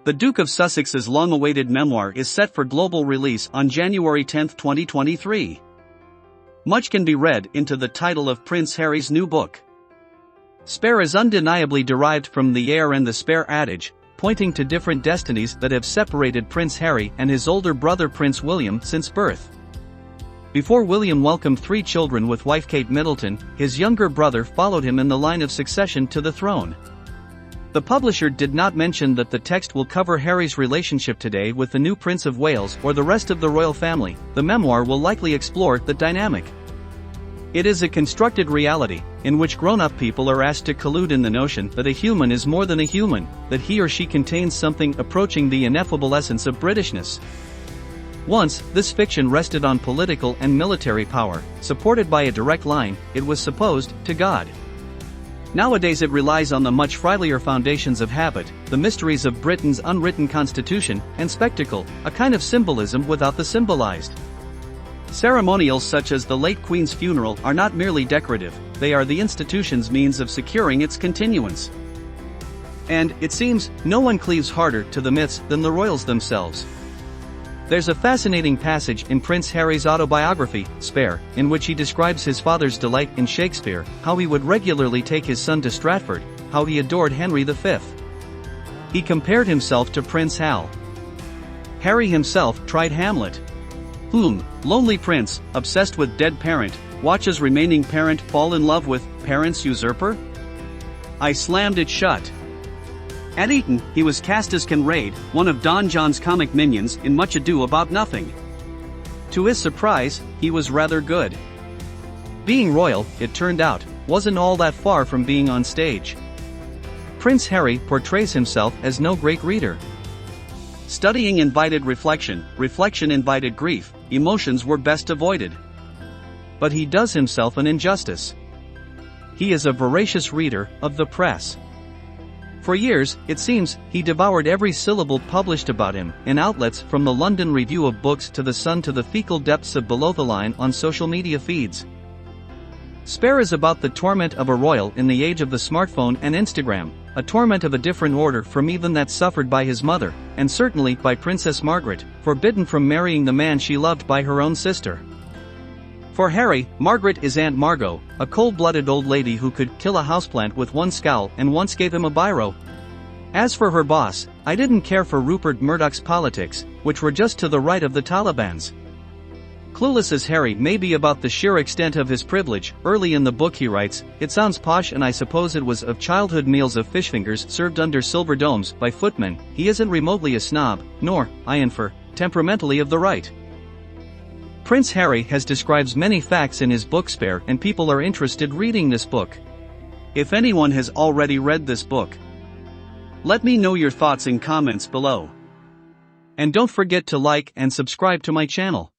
The Duke of Sussex's long-awaited memoir is set for global release on January 10, 2023. Much can be read into the title of Prince Harry's new book. Spare is undeniably derived from the heir and the spare adage, pointing to different destinies that have separated Prince Harry and his older brother Prince William since birth. Before William welcomed 3 children with wife Kate Middleton, his younger brother followed him in the line of succession to the throne. The publisher did not mention that the text will cover Harry's relationship today with the new Prince of Wales or the rest of the royal family. The memoir will likely explore the dynamic. It is a constructed reality, in which grown-up people are asked to collude in the notion that a human is more than a human, that he or she contains something approaching the ineffable essence of Britishness. Once, this fiction rested on political and military power, supported by a direct line, it was supposed, to God. Nowadays it relies on the much frilier foundations of habit, the mysteries of Britain's unwritten constitution, and spectacle, a kind of symbolism without the symbolized. Ceremonials such as the late Queen's funeral are not merely decorative, they are the institution's means of securing its continuance. And, it seems, no one cleaves harder to the myths than the royals themselves. There's a fascinating passage in Prince Harry's autobiography, Spare, in which he describes his father's delight in Shakespeare, how he would regularly take his son to Stratford, how he adored Henry V. He compared himself to Prince Hal. Harry himself tried Hamlet. Lonely prince, obsessed with dead parent, watches remaining parent fall in love with parent's usurper? I slammed it shut. At Eton, he was cast as Kinraid, one of Don John's comic minions in Much Ado About Nothing. To his surprise, he was rather good. Being royal, it turned out, wasn't all that far from being on stage. Prince Harry portrays himself as no great reader. Studying invited reflection, reflection invited grief, emotions were best avoided. But he does himself an injustice. He is a voracious reader of the press. For years, it seems, he devoured every syllable published about him, in outlets from the London Review of Books to the Sun to the fecal depths of Below the Line on social media feeds. Spare is about the torment of a royal in the age of the smartphone and Instagram, a torment of a different order from even that suffered by his mother, and certainly by Princess Margaret, forbidden from marrying the man she loved by her own sister. For Harry, Margaret is Aunt Margot, a cold-blooded old lady who could kill a houseplant with one scowl and once gave him a biro. As for her boss, I didn't care for Rupert Murdoch's politics, which were just to the right of the Taliban's. Clueless as Harry may be about the sheer extent of his privilege, early in the book he writes, "It sounds posh and I suppose it was of childhood meals of fish fingers served under silver domes by footmen, he isn't remotely a snob, nor, I infer, temperamentally of the right." Prince Harry has described many facts in his book Spare, and people are interested reading this book. If anyone has already read this book, let me know your thoughts in comments below. And don't forget to like and subscribe to my channel.